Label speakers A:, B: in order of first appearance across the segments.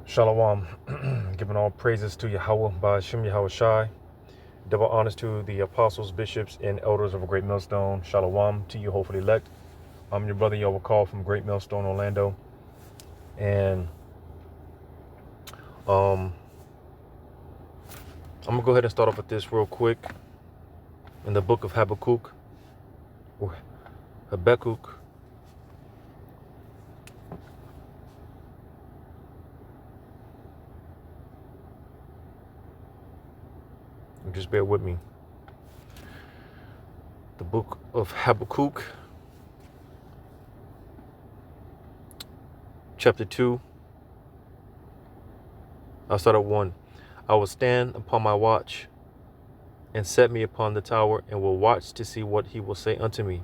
A: Shalom. Giving all praises to Yahweh, Ba'ashem Yahweh Shai. Double honors to the apostles, bishops, and elders of a Great Millstone. Shalom to you, hopefully elect. I'm your brother, Yahweh Call from Great Millstone, Orlando. And I'm going to go ahead and start off with this real quick. In the book of Habakkuk, or Habakkuk, just bear with me. The book of Habakkuk, chapter 2. I'll start at 1. I will stand upon my watch and set me upon the tower, and will watch to see what he will say unto me,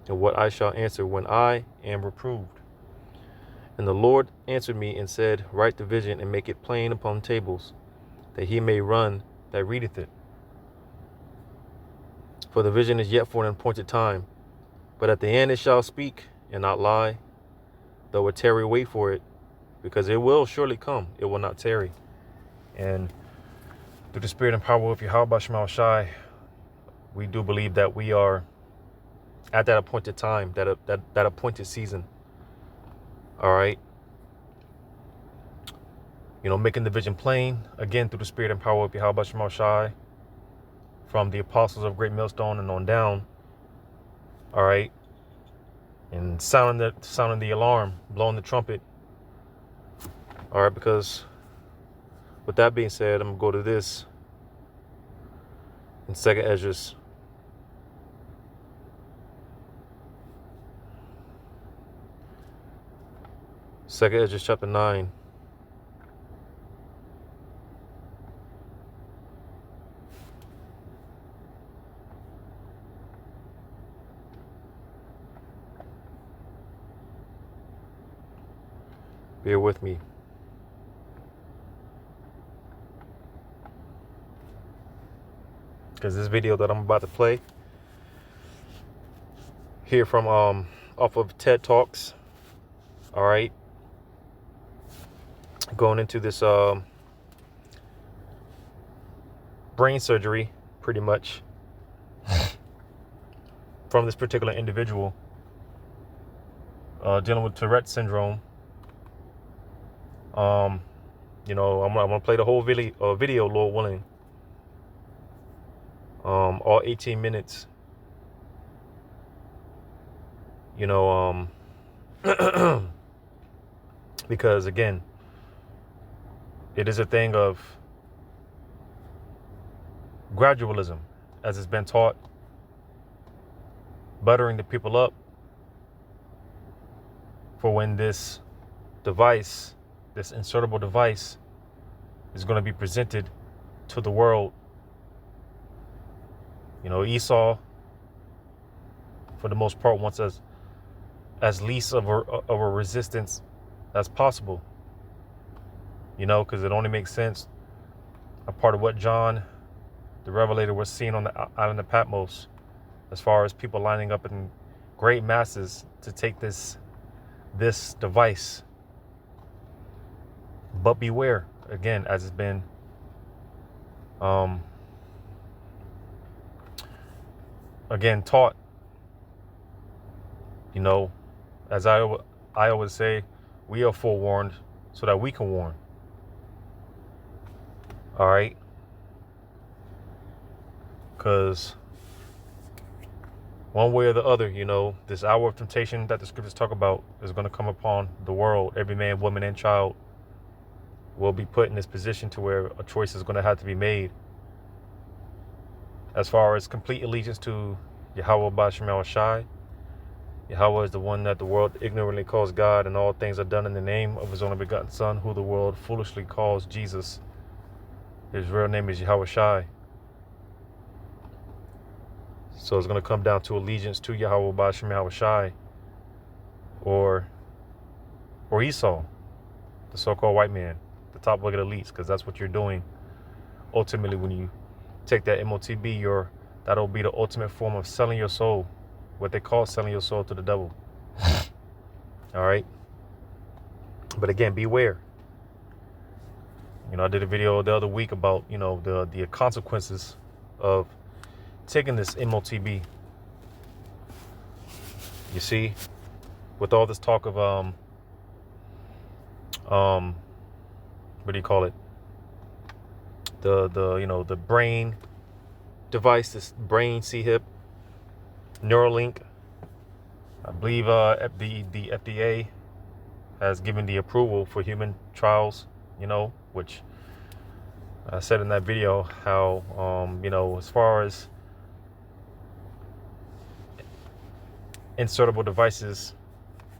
A: and what I shall answer when I am reproved. And the Lord answered me and said, Write the vision and make it plain upon tables, that he may run that readeth it. For the vision is yet for an appointed time, but at the end it shall speak and not lie. Though it tarry, wait for it, because it will surely come, it will not tarry. And through the spirit and power of Yahweh Shema Shai, we do believe that we are at that appointed time, that appointed season. All right. Making the vision plain, again, through the spirit and power of Yahweh Shema Shai, from the apostles of Great Millstone and on down. All right. And sounding the alarm, blowing the trumpet. All right, because with that being said, I'm going to go to this in 2nd Esdras. Second Esdras chapter 9. Bear with me. Because this video that I'm about to play here from off of TED Talks. All right. Going into this brain surgery, pretty much, from this particular individual dealing with Tourette syndrome. I'm gonna play the whole video, Lord willing. All 18 minutes. Because again, it is a thing of gradualism, as it's been taught, buttering the people up for when this device, this insertable device, is going to be presented to the world. Esau, for the most part, wants as least of a resistance as possible. Because it only makes sense a part of what John, the Revelator, was seeing on the island of Patmos, as far as people lining up in great masses to take this device. But beware, again, as it's been taught. As I always say, we are forewarned so that we can warn. All right. Because one way or the other, this hour of temptation that the scriptures talk about is going to come upon the world. Every man, woman, and child will be put in this position to where a choice is going to have to be made. As far as complete allegiance to Yahweh Ba'ashem Shai. Yahweh is the one that the world ignorantly calls God, and all things are done in the name of his only begotten Son, who the world foolishly calls Jesus. His real name is Yahweh Shai. So it's going to come down to allegiance to Yahweh Ba'ashem Shai, or Esau, the so-called white man, the top wicked elites, because that's what you're doing. Ultimately, when you take that M.O.T.B, that'll be the ultimate form of selling your soul, what they call selling your soul to the devil. All right. But again, beware. You know, I did a video the other week about, you know, the consequences of taking this M.O.T.B. You see, with all this talk of what do you call it? The you know, the brain device, this brain C-hip, Neuralink. I believe the FDA has given the approval for human trials, you know, which I said in that video how, you know, as far as insertable devices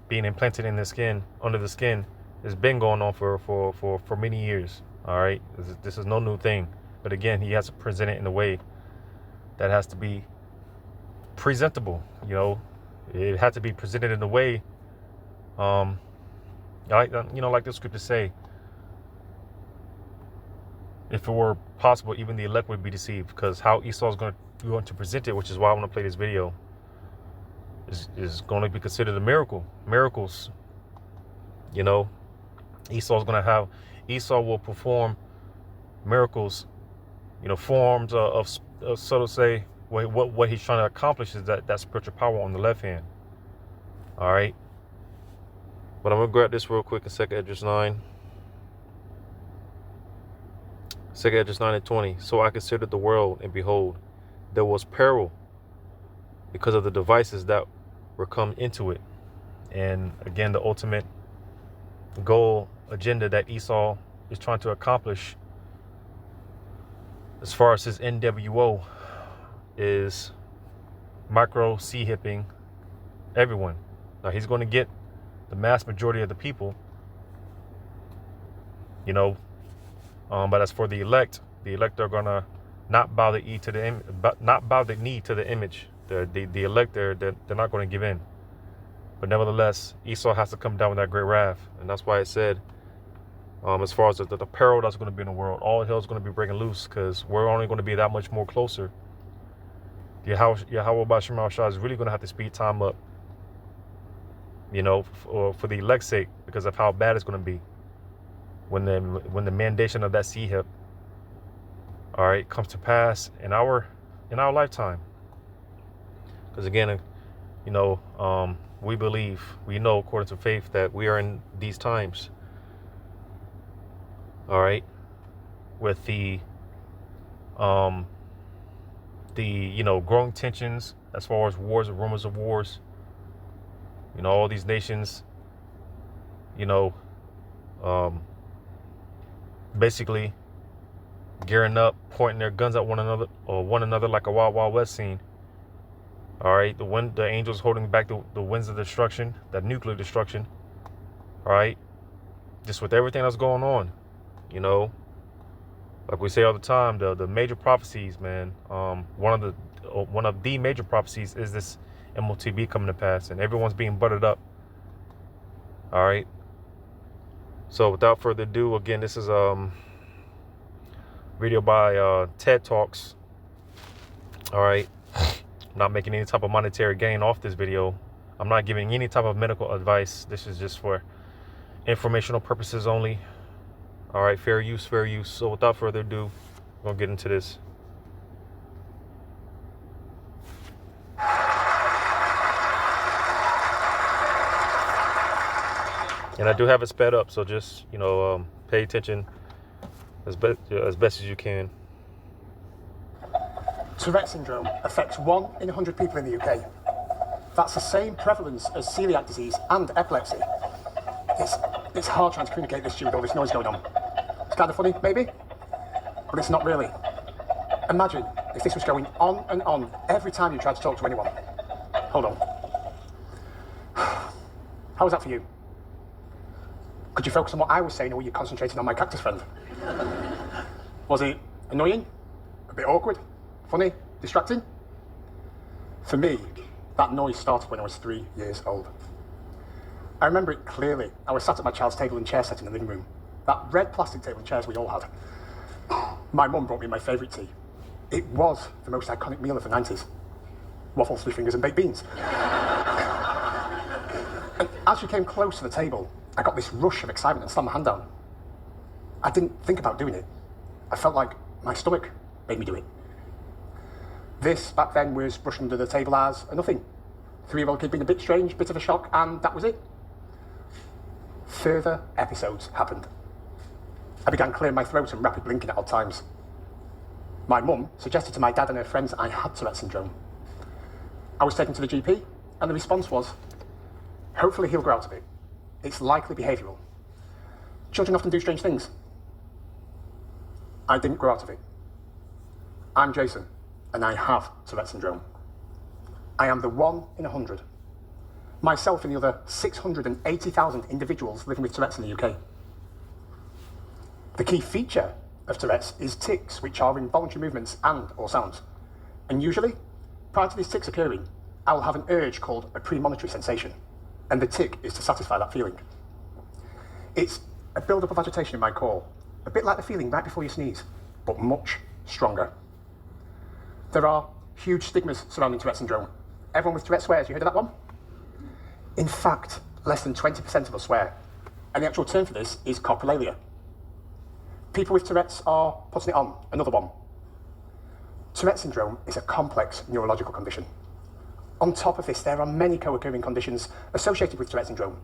A: being implanted in the skin, under the skin, has been going on for many years. All right, this is no new thing, but again, he has to present it in a way that has to be presentable. You know, it had to be presented in a way, like, you know, like the scriptures say, if it were possible, even the elect would be deceived, because how Esau is going to present it, which is why I want to play this video, is going to be considered a miracle. Miracles, you know, Esau will perform miracles, you know, forms of so to say, what he's trying to accomplish is that spiritual power on the left hand. All right, but I'm gonna grab this real quick in 2 Esdras 9. 2 Esdras 9 and 20. So I considered the world, and behold, there was peril because of the devices that were come into it. And again, the ultimate goal, agenda that Esau is trying to accomplish as far as his NWO is micro C-hipping everyone. Now he's going to get the mass majority of the people, you know, but as for the elect are gonna not bow the knee to the image. The elect, they're not going to give in. But nevertheless, Esau has to come down with that great wrath, and that's why it said, as far as the peril that's going to be in the world, all hell is going to be breaking loose, because we're only going to be that much more closer. Yahweh B'Shem Shah is really going to have to speed time up, you know, for the elect's sake, because of how bad it's going to be when the mandation of that C-hip, all right, comes to pass in our lifetime. Because again, you know, we know according to faith that we are in these times, all right, with the you know, growing tensions as far as wars and rumors of wars. You know, all these nations, you know, basically gearing up, pointing their guns at one another like a Wild Wild West scene. All right, the angels holding back the winds of destruction, that nuclear destruction. All right, just with everything that's going on, you know, like we say all the time, the major prophecies, man. One of the major prophecies is this M.O.T.B coming to pass, and everyone's being buttered up. All right. So without further ado, again, this is video by TED Talks. All right. I'm not making any type of monetary gain off this video. I'm not giving any type of medical advice. This is just for informational purposes only. All right, fair use, fair use. So without further ado, I'm gonna get into this. And I do have it sped up, so just, you know, pay attention as best as you can.
B: Tourette syndrome affects 1 in 100 people in the UK. That's the same prevalence as celiac disease and epilepsy. It's hard trying to communicate this to you with all this noise going on. It's kind of funny, maybe, but it's not really. Imagine if this was going on and on every time you tried to talk to anyone. Hold on. How was that for you? Could you focus on what I was saying, or were you concentrating on my cactus friend? Was it annoying? A bit awkward? Funny? Distracting? For me, that noise started when I was 3 years old. I remember it clearly. I was sat at my child's table and chair set in the living room. That red plastic table and chairs we all had. My mum brought me my favourite tea. It was the most iconic meal of the 90s. Waffles, three fingers and baked beans. And as she came close to the table, I got this rush of excitement and slammed my hand down. I didn't think about doing it. I felt like my stomach made me do it. This, back then, was brushed under the table as a nothing. 3-year-old kid being a bit strange, bit of a shock, and that was it. Further episodes happened. I began clearing my throat and rapid blinking at odd times. My mum suggested to my dad and her friends I had Tourette's syndrome. I was taken to the GP, and the response was, hopefully he'll grow out of it. It's likely behavioural. Children often do strange things. I didn't grow out of it. I'm Jason, and I have Tourette's syndrome. I am the 1 in 100. Myself and the other 680,000 individuals living with Tourette's in the UK. The key feature of Tourette's is tics, which are involuntary movements and or sounds. And usually, prior to these tics occurring, I will have an urge called a premonitory sensation, and the tic is to satisfy that feeling. It's a build-up of agitation in my core, a bit like the feeling right before you sneeze, but much stronger. There are huge stigmas surrounding Tourette's syndrome. Everyone with Tourette's swears. You heard of that one? In fact, less than 20% of us swear, and the actual term for this is coprolalia. People with Tourette's are putting it on, another one. Tourette's syndrome is a complex neurological condition. On top of this, there are many co-occurring conditions associated with Tourette's syndrome,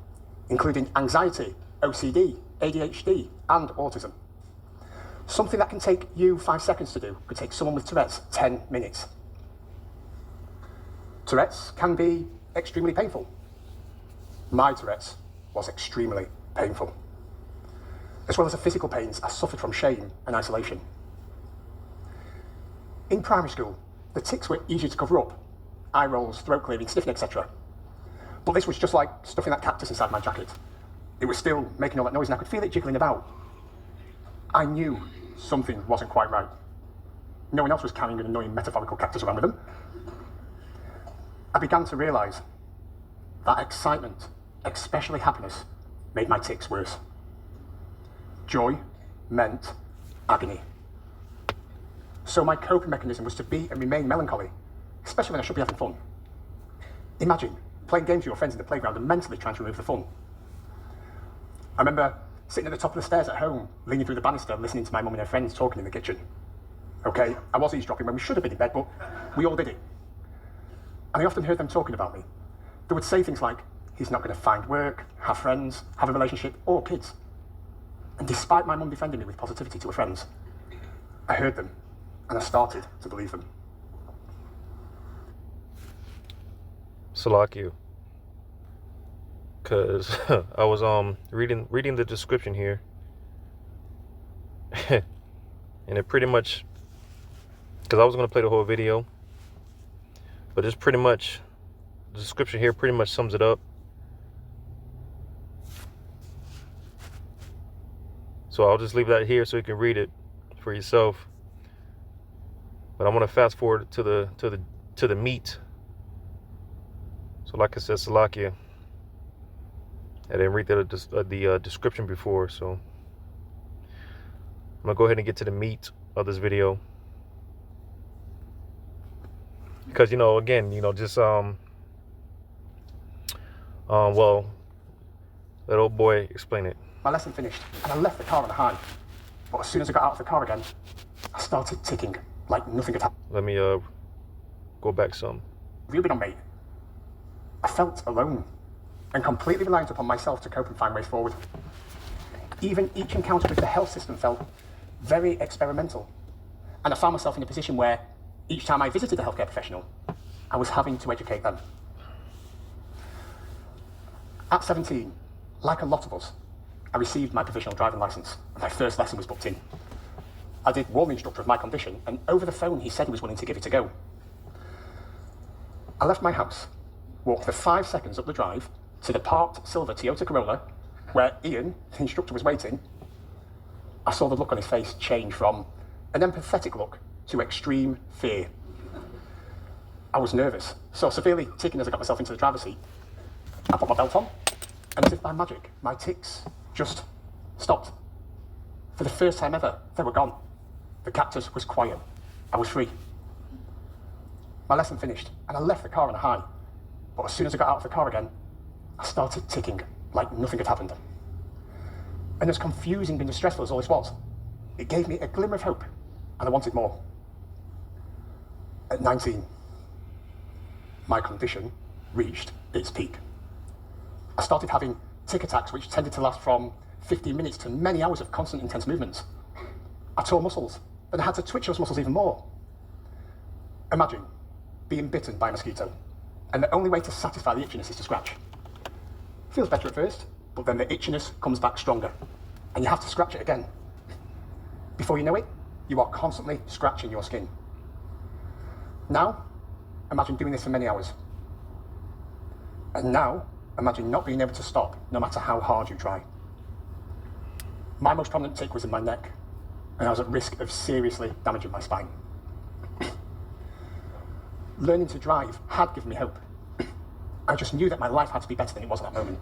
B: including anxiety, OCD, ADHD, and autism. Something that can take you 5 seconds to do could take someone with Tourette's 10 minutes. Tourette's can be extremely painful. My Tourette's was extremely painful. As well as the physical pains, I suffered from shame and isolation. In primary school, the tics were easy to cover up. Eye rolls, throat clearing, sniffing, etc. But this was just like stuffing that cactus inside my jacket. It was still making all that noise and I could feel it jiggling about. I knew something wasn't quite right. No one else was carrying an annoying metaphorical cactus around with them. I began to realise that excitement, especially happiness, made my tics worse. Joy meant agony. So my coping mechanism was to be and remain melancholy, especially when I should be having fun. Imagine playing games with your friends in the playground and mentally trying to remove the fun. I remember sitting at the top of the stairs at home, leaning through the banister, listening to my mum and her friends talking in the kitchen. Okay, I was eavesdropping when we should have been in bed, but we all did it. And I often heard them talking about me. They would say things like, he's not going to find work, have friends, have a relationship, or kids. And despite my mum defending me with positivity to her friends, I heard them, and I started to believe them.
A: Salakia. Because I was reading the description here. And it pretty much, because I was going to play the whole video, but it's pretty much, the description here pretty much sums it up. So I'll just leave that here so you can read it for yourself. But I want to fast forward to the meat. So like I said, Salakia, I didn't read the description before, so I'm gonna go ahead and get to the meat of this video. Because, again, just well, let old boy explain it.
B: My lesson finished, and I left the car on a high. But as soon as I got out of the car again, I started ticking like nothing had happened.
A: Let me go back some.
B: Have you been on, mate? I felt alone and completely reliant upon myself to cope and find ways forward. Even each encounter with the health system felt very experimental. And I found myself in a position where each time I visited a healthcare professional, I was having to educate them. At 17, like a lot of us, I received my provisional driving licence, and my first lesson was booked in. I did warn the instructor of my condition, and over the phone he said he was willing to give it a go. I left my house, walked the 5 seconds up the drive to the parked silver Toyota Corolla, where Ian, the instructor, was waiting. I saw the look on his face change from an empathetic look to extreme fear. I was nervous, so severely ticking as I got myself into the driver's seat. I put my belt on, and as if by magic, my tics just stopped. For the first time ever, they were gone. The cactus was quiet. I was free. My lesson finished, and I left the car on a high. But as soon as I got out of the car again, I started ticking like nothing had happened. And as confusing and as stressful as all this was, it gave me a glimmer of hope, and I wanted more. At 19, my condition reached its peak. I started having tic attacks which tended to last from 15 minutes to many hours of constant intense movements. I tore muscles, and I had to twitch those muscles even more. Imagine being bitten by a mosquito, and the only way to satisfy the itchiness is to scratch. Feels better at first, but then the itchiness comes back stronger, and you have to scratch it again. Before you know it, you are constantly scratching your skin. Now, imagine doing this for many hours. And now, imagine not being able to stop, no matter how hard you try. My most prominent tic was in my neck, and I was at risk of seriously damaging my spine. Learning to drive had given me hope. I just knew that my life had to be better than it was at that moment.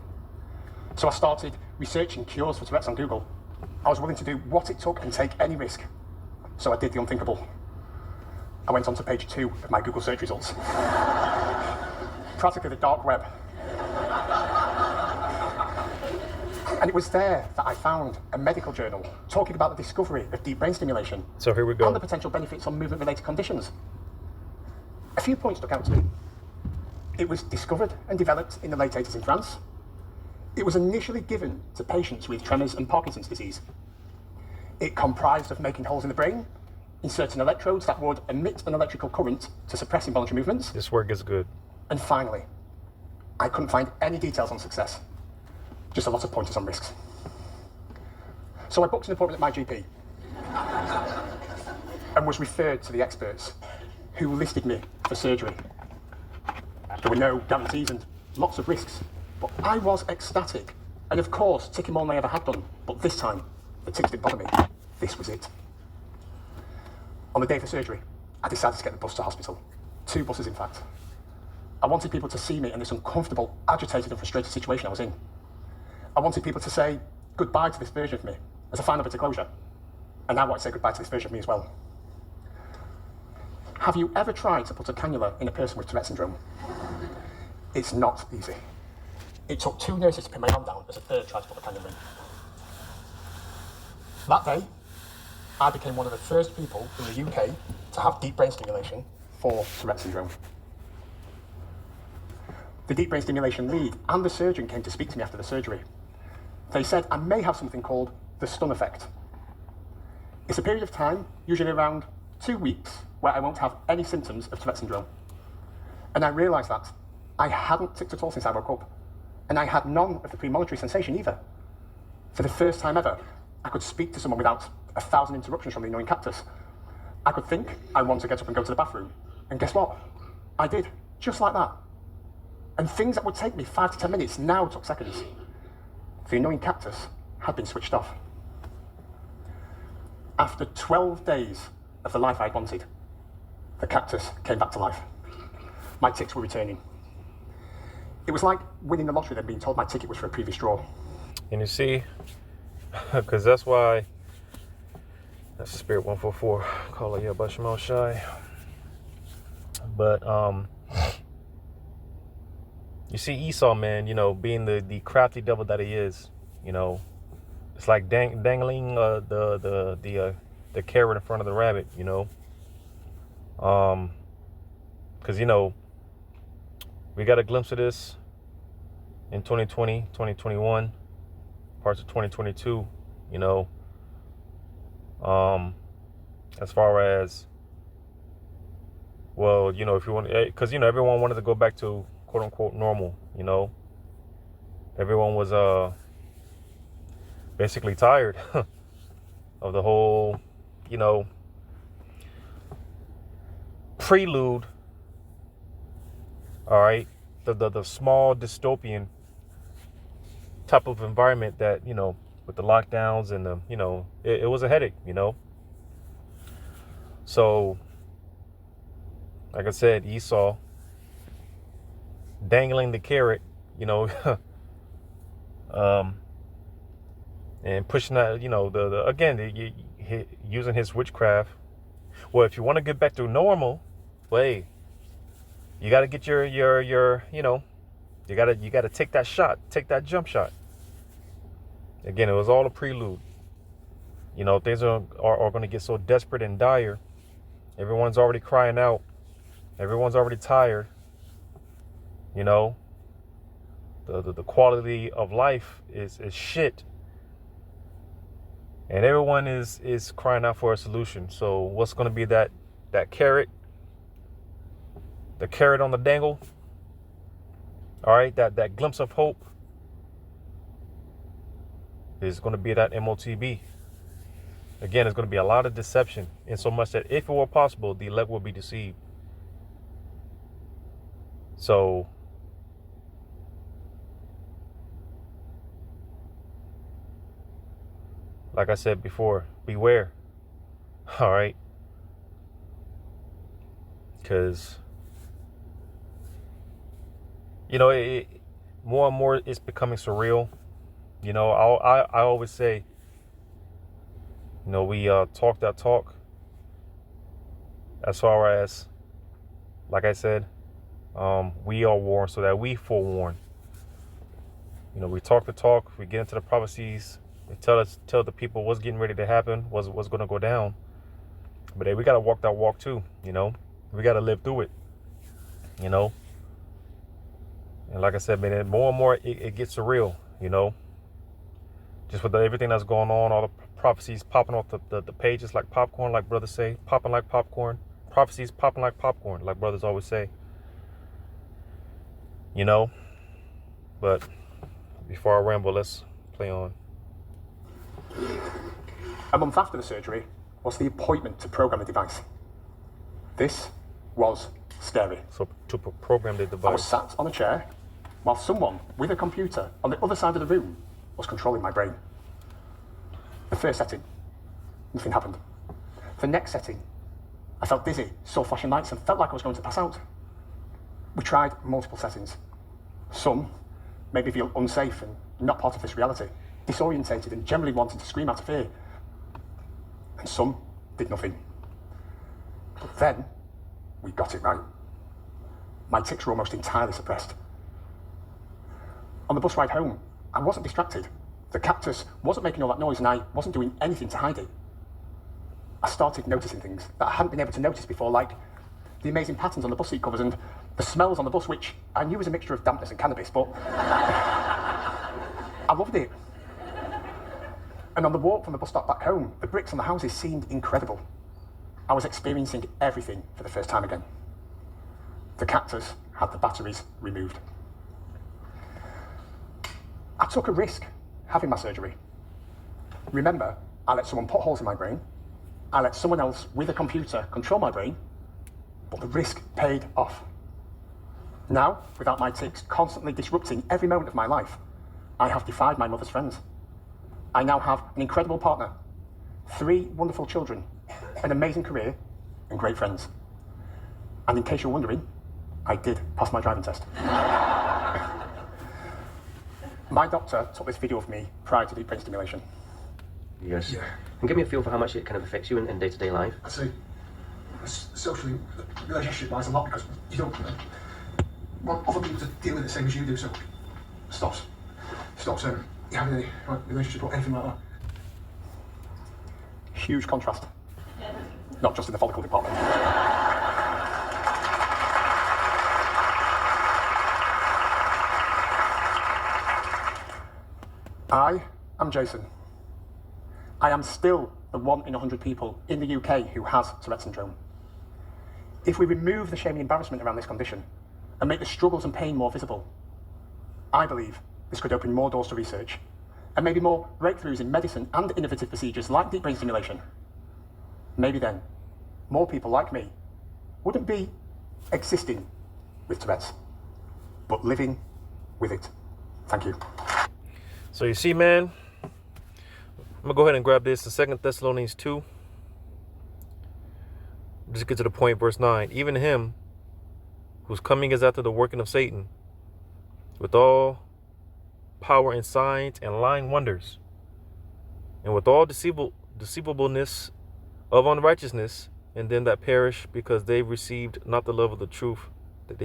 B: So I started researching cures for Tourette's on Google. I was willing to do what it took and take any risk. So I did the unthinkable. I went on to page 2 of my Google search results. Practically the dark web. And it was there that I found a medical journal talking about the discovery of deep brain stimulation.
A: So here we go.
B: And the potential benefits on movement-related conditions. A few points stuck out to me. It was discovered and developed in the late 80s in France. It was initially given to patients with tremors and Parkinson's disease. It comprised of making holes in the brain, inserting electrodes that would emit an electrical current to suppress involuntary movements.
A: This work is good.
B: And finally, I couldn't find any details on success, just a lot of pointers on risks. So I booked an appointment at my GP and was referred to the experts who listed me for surgery. There were no guarantees and lots of risks, but I was ecstatic. And of course, ticking more than I ever had done, but this time, the tics didn't bother me. This was it. On the day for surgery, I decided to get the bus to hospital. 2 buses, in fact. I wanted people to see me in this uncomfortable, agitated and frustrated situation I was in. I wanted people to say goodbye to this version of me as a final bit of closure. And I want to say goodbye to this version of me as well. Have you ever tried to put a cannula in a person with Tourette syndrome? It's not easy. It took 2 nurses to pin my arm down as a third tried to put the cannula in. That day, I became one of the first people in the UK to have deep brain stimulation for Tourette syndrome. The deep brain stimulation lead and the surgeon came to speak to me after the surgery. They said I may have something called the stun effect. It's a period of time, usually around 2 weeks, where I won't have any symptoms of Tourette syndrome. And I realised that I hadn't ticked at all since I woke up, and I had none of the premonitory sensation either. For the first time ever, I could speak to someone without 1,000 interruptions from the annoying cactus. I could think I want to get up and go to the bathroom, and guess what? I did, just like that. And things that would take me 5 to 10 minutes now took seconds. The annoying cactus had been switched off. After 12 days of the life I'd wanted, the cactus came back to life. My tics were returning. It was like winning the lottery then being told my ticket was for a previous draw.
A: And you see, because that's why, that's Spirit 144, call it, yeah, but Shemel Shy. But, you see Esau, man, you know, being the crafty devil that he is, you know, it's like dangling the carrot in front of the rabbit, you know. Because, you know, we got a glimpse of this in 2020, 2021, parts of 2022, you know. As far as, well, you know, if you want, because, you know, everyone wanted to go back to quote unquote normal, you know. Everyone was basically tired of the whole, you know, prelude, all right, the small dystopian type of environment that, you know, with the lockdowns and the, you know, it was a headache, you know. So, like I said, Esau dangling the carrot, you know, and pushing that, you know, using his witchcraft. Well, if you want to get back to normal, well, hey, you got to get your, you know, you got to take that shot, take that jump shot. Again, it was all a prelude. You know, things are going to get so desperate and dire. Everyone's already crying out. Everyone's already tired. You know, the quality of life is shit. And everyone is crying out for a solution. So what's going to be that carrot? The carrot on the dangle? All right, that glimpse of hope is going to be that M.O.T.B. Again, it's going to be a lot of deception, in so much that if it were possible, the elect will be deceived. So, like I said before, beware. All right, because you know, more and more it's becoming surreal. You know, I always say, you know, we talk that talk. As far as, like I said, we are warned so that we forewarn. You know, we talk the talk. We get into the prophecies. We tell the people what's getting ready to happen, what's going to go down. But hey, we got to walk that walk too. You know, we got to live through it. You know, and like I said, man, more and more it gets surreal. You know, just with everything that's going on, all the prophecies popping off the pages like popcorn, like brothers say, popping like popcorn. Prophecies popping like popcorn, like brothers always say. You know, but before I ramble, let's play on.
B: A month after the surgery was the appointment to program the device. This was scary.
A: So to program the device.
B: I was sat on a chair while someone with a computer on the other side of the room was controlling my brain. The first setting, nothing happened. The next setting, I felt dizzy, saw flashing lights, and felt like I was going to pass out. We tried multiple settings. Some made me feel unsafe and not part of this reality, disorientated and generally wanting to scream out of fear. And some did nothing. But then, we got it right. My tics were almost entirely suppressed. On the bus ride home, I wasn't distracted. The cactus wasn't making all that noise and I wasn't doing anything to hide it. I started noticing things that I hadn't been able to notice before, like the amazing patterns on the bus seat covers and the smells on the bus, which I knew was a mixture of dampness and cannabis, but I loved it. And on the walk from the bus stop back home, the bricks on the houses seemed incredible. I was experiencing everything for the first time again. The cactus had the batteries removed. I took a risk having my surgery. Remember, I let someone put holes in my brain. I let someone else with a computer control my brain, but the risk paid off. Now, without my tics constantly disrupting every moment of my life, I have defied my mother's friends. I now have an incredible partner, 3 wonderful children, an amazing career, and great friends. And in case you're wondering, I did pass my driving test. My doctor took this video of me prior to deep brain stimulation.
C: Yes.
B: Yeah.
C: And give me a feel for how much it kind of affects you in day-to-day life.
B: I'd say socially, relationship-wise, a lot, because you don't want other people to deal with it the same as you do, so stops having any relationship or anything like that. Huge contrast. Not just in the follicle department. I am Jason. I am still the 1 in 100 people in the UK who has Tourette syndrome. If we remove the shame and embarrassment around this condition and make the struggles and pain more visible, I believe this could open more doors to research and maybe more breakthroughs in medicine and innovative procedures like deep brain stimulation. Maybe then, more people like me wouldn't be existing with Tourette's, but living with it. Thank you.
A: So you see, man, I'm gonna go ahead and grab this, the 2 Thessalonians 2. Just get to the point, verse 9. Even him whose coming is after the working of Satan, with all power and signs and lying wonders, and with all deceivableness of unrighteousness, and them that perish, because they received not the love of the truth, that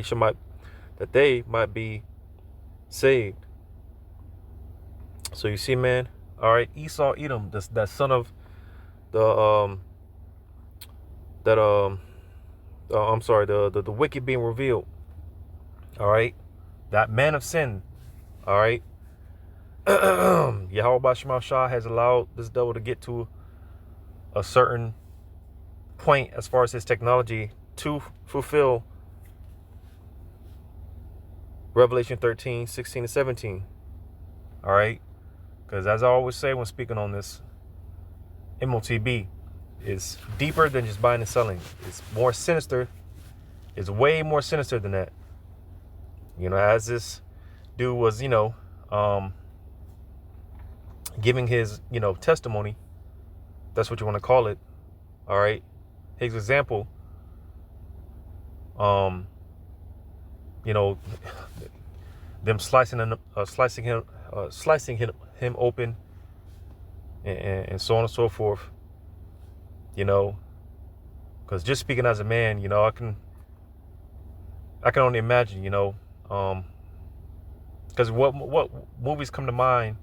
A: they might be saved. So you see, man, All right, Esau, Edom, that son of the that I'm sorry, the wicked being revealed. All right, that man of sin. All right, Yahweh Shema Shah has allowed this devil to get to a certain point as far as his technology to fulfill Revelation 13, 16, and 17. All right, because as I always say when speaking on this, M.O.T.B is deeper than just buying and selling. It's more sinister. It's way more sinister than that. You know, as this dude was, giving his, testimony. That's what you want to call it. All right. His example, you know, them slicing him open, and so on and so forth. You know, because just speaking as a man, I can only imagine, because what movies come to mind?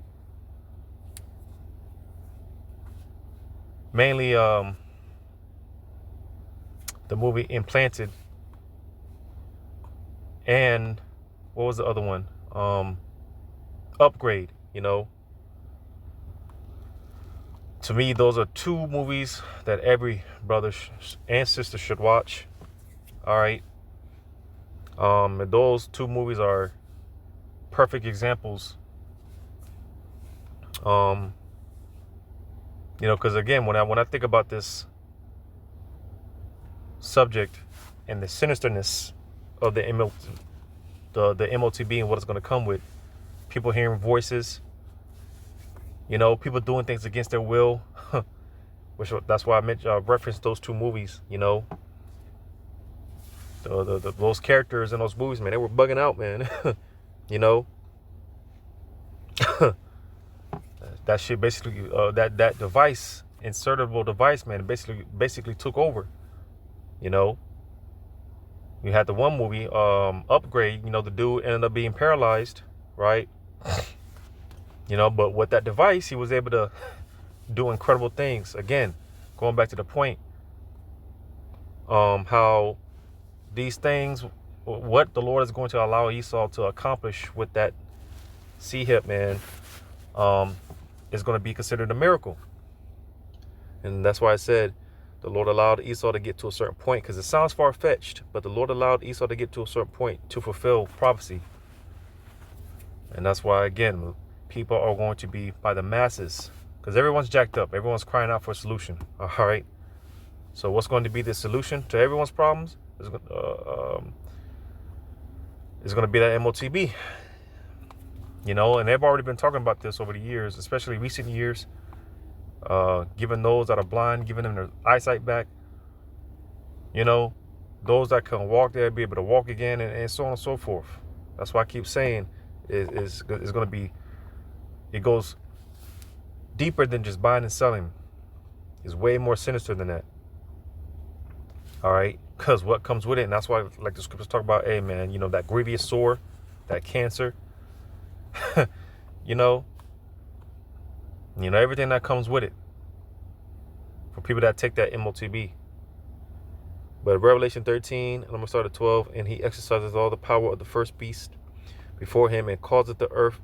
A: Mainly, the movie Implanted, and what was the other one? Upgrade. To me, those are two movies that every brother and sister should watch. All right. And those two movies are perfect examples. Because again, when I think about this subject and the sinisterness of the M.O.T.B and what it's going to come with, people hearing voices, people doing things against their will, that's why I referenced those two movies. Those characters in those movies, man, they were bugging out, man. That shit basically, that device, insertable device, man, basically took over. You had the one movie, Upgrade. The dude ended up being paralyzed, right? But with that device, he was able to do incredible things. Again, going back to the point, how these things, what the Lord is going to allow Esau to accomplish with that C-hip, man, is going to be considered a miracle. And that's why I said the Lord allowed Esau to get to a certain point, because it sounds far-fetched, but the Lord allowed Esau to get to a certain point to fulfill prophecy. And that's why, again, people are going to be by the masses, because everyone's jacked up. Everyone's crying out for a solution. All right. So what's going to be the solution to everyone's problems is going to be that M.O.T.B. And they've already been talking about this over the years, especially recent years, giving those that are blind, giving them their eyesight back. Those that can walk, they'll be able to walk again, and so on and so forth. That's why I keep saying it's going to be, it goes deeper than just buying and selling. It's way more sinister than that. All right, because what comes with it, and that's why, like the scriptures talk about, hey man, that grievous sore, that cancer, everything that comes with it for people that take that M.O.T.B. But Revelation 13, and I'm gonna start at 12, and he exercises all the power of the first beast before him, and causeth the earth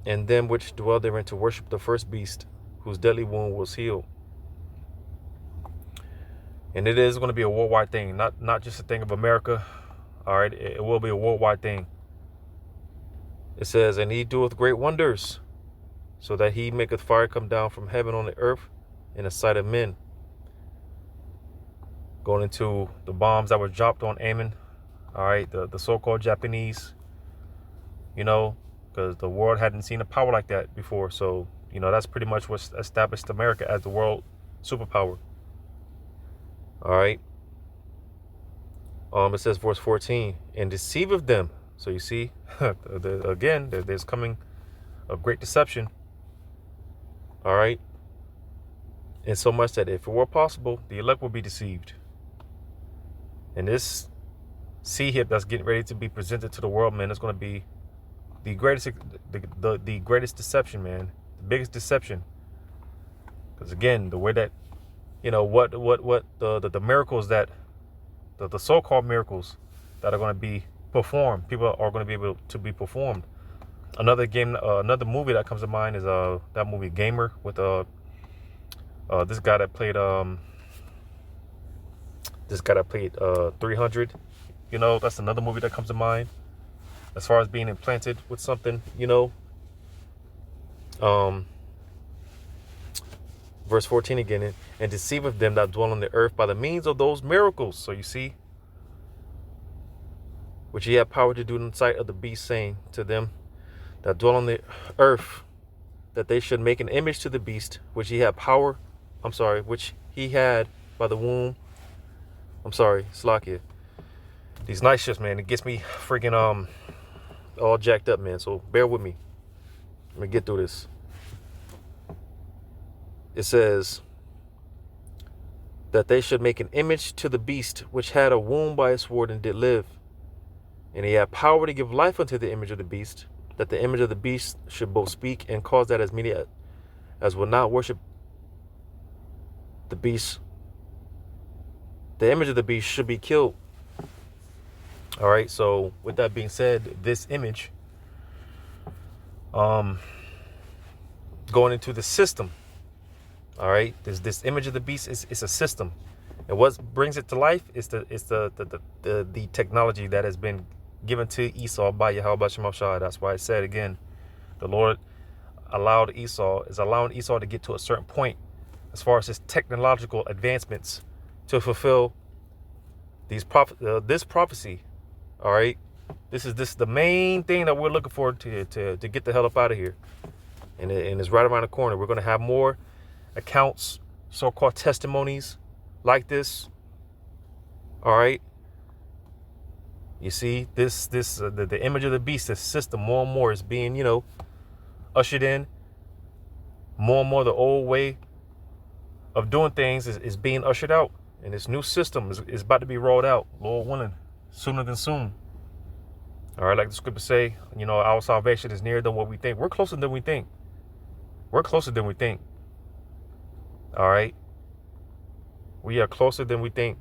A: and them which dwell therein to worship the first beast, whose deadly wound was healed. And it is going to be a worldwide thing, not just a thing of America. All right, it will be a worldwide thing. It says, and he doeth great wonders, so that he maketh fire come down from heaven on the earth in the sight of men. Going into the bombs that were dropped on Ammon. All right, the so-called Japanese, because the world hadn't seen a power like that before. So, that's pretty much what established America as the world superpower. All right. It says verse 14, and deceiveth them. So you see, again, there's coming a great deception. All right. And so much that if it were possible, the elect will be deceived. And this C-hip that's getting ready to be presented to the world, man, is going to be the greatest deception, man, The biggest deception. Because again, the way that, what the miracles that, the so-called miracles that are going to be performed, people are going to be able to be performed. Another movie that comes to mind is that movie Gamer with this guy that played 300. That's another movie that comes to mind as far as being implanted with something. Verse 14 again, and deceiveth them that dwell on the earth by the means of those miracles. So you see, which ye have power to do in the sight of the beast, saying to them that dwell on the earth, that they should make an image to the beast, which he had which he had by the womb. Slakia. These night shifts, man, it gets me freaking all jacked up, man. So bear with me. Let me get through this. It says that they should make an image to the beast, which had a womb by his sword and did live. And he had power to give life unto the image of the beast, that the image of the beast should both speak and cause that as many as will not worship the beast, the image of the beast, should be killed. All right. So with that being said, this image, going into the system. All right. This image of the beast is a system, and what brings it to life is the technology that has been given to Esau by Yahweh Shemashah. That's why I said again, the Lord is allowing Esau to get to a certain point as far as his technological advancements to fulfill this prophecy. All right, this is the main thing that we're looking for to get the hell up out of here, and it's right around the corner. We're going to have more accounts, so-called testimonies like this. All right. You see, the image of the beast, this system, more and more is being, ushered in. More and more, the old way of doing things is being ushered out, and this new system is about to be rolled out. Lord willing, sooner than soon. All right, like the scriptures say, our salvation is nearer than what we think. We're closer than we think. All right, we are closer than we think.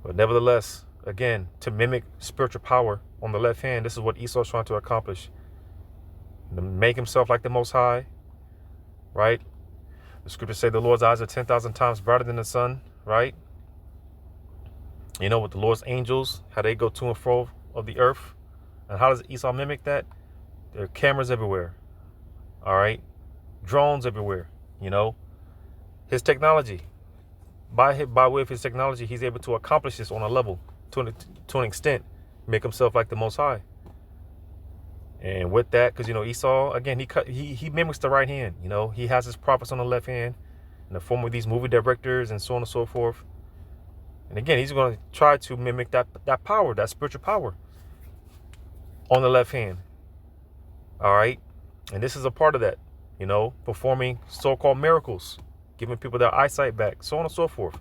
A: But nevertheless, again, to mimic spiritual power on the left hand, this is what Esau's trying to accomplish. To make himself like the Most High, right? The scriptures say the Lord's eyes are 10,000 times brighter than the sun, right? With the Lord's angels, how they go to and fro of the earth. And how does Esau mimic that? There are cameras everywhere, all right? Drones everywhere, His technology. By way of his technology, he's able to accomplish this on a level, to an extent, make himself like the Most High. And with that, because Esau, again, he mimics the right hand. He has his prophets on the left hand in the form of these movie directors and so on and so forth. And again, he's going to try to mimic that power, that spiritual power on the left hand. All right, and this is a part of that. Performing so-called miracles, giving people their eyesight back, so on and so forth.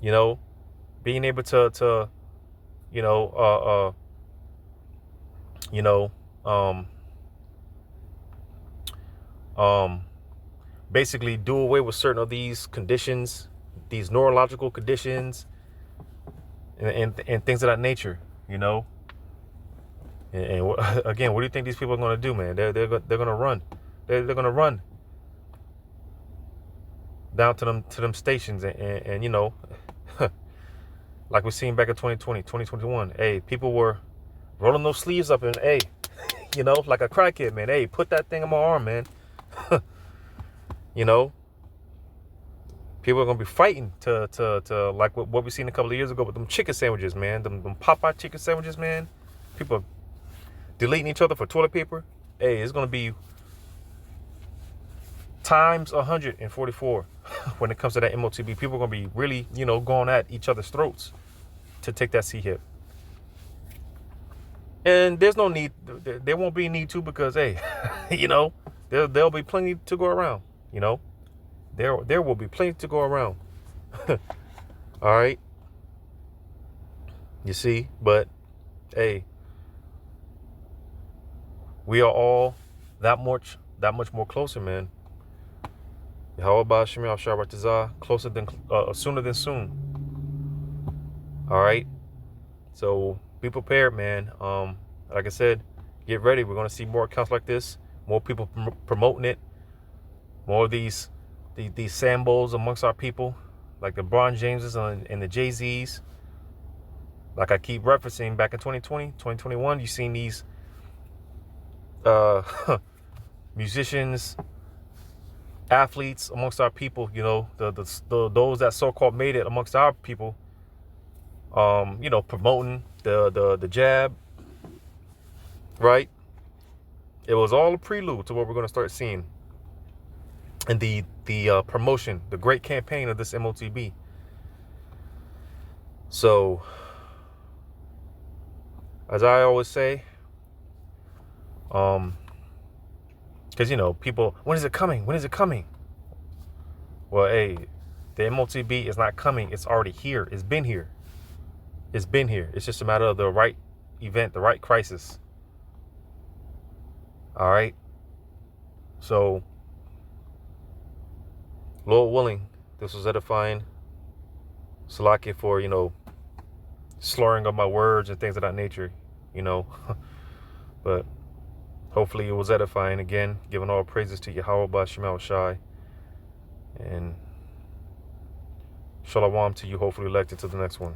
A: Being able to basically do away with certain of these conditions, these neurological conditions, and things of that nature. And again, what do you think these people are going to do, man? They're going to run. They're going to run down to them stations and like we're seeing back in 2020, 2021. Hey, people were rolling those sleeves up and hey, like a crackhead, man. Hey, put that thing on my arm, man. People are gonna be fighting to like what we seen a couple of years ago with them chicken sandwiches, man. Them Popeye chicken sandwiches, man. People are deleting each other for toilet paper. Hey, it's gonna be times 144 when it comes to that M.O.T.B. People are gonna be really, going at each other's throats to take that C-hip. And there's no need. There won't be a need to, because hey, there'll be plenty to go around. There will be plenty to go around. All right. You see, but hey, we are all that much more closer, man. Yahweh Shemi Al closer than sooner than soon. All right. So be prepared, man. Like I said, get ready. We're gonna see more accounts like this, more people promoting it, more of these Sambos amongst our people, like the LeBron Jameses and the Jay-Z's. Like I keep referencing, back in 2020, 2021, you seen these musicians, athletes amongst our people, you know, those that so-called made it amongst our people, you know, promoting the jab, right? It was all a prelude to what we're going to start seeing, and the promotion, the great campaign of this M.O.T.B. So, as I always say, because, you know, people, when is it coming? When is it coming? Well, hey, the M.O.T.B. is not coming. It's already here. It's been here. It's been here. It's just a matter of the right event, the right crisis. All right. So, Lord willing, this was edifying. Salaki for, you know, slurring of my words and things of that nature, you know. But hopefully it was edifying. Again, giving all praises to Yahweh Ba'Shem Shai. And Shalom to you, hopefully elected to the next one.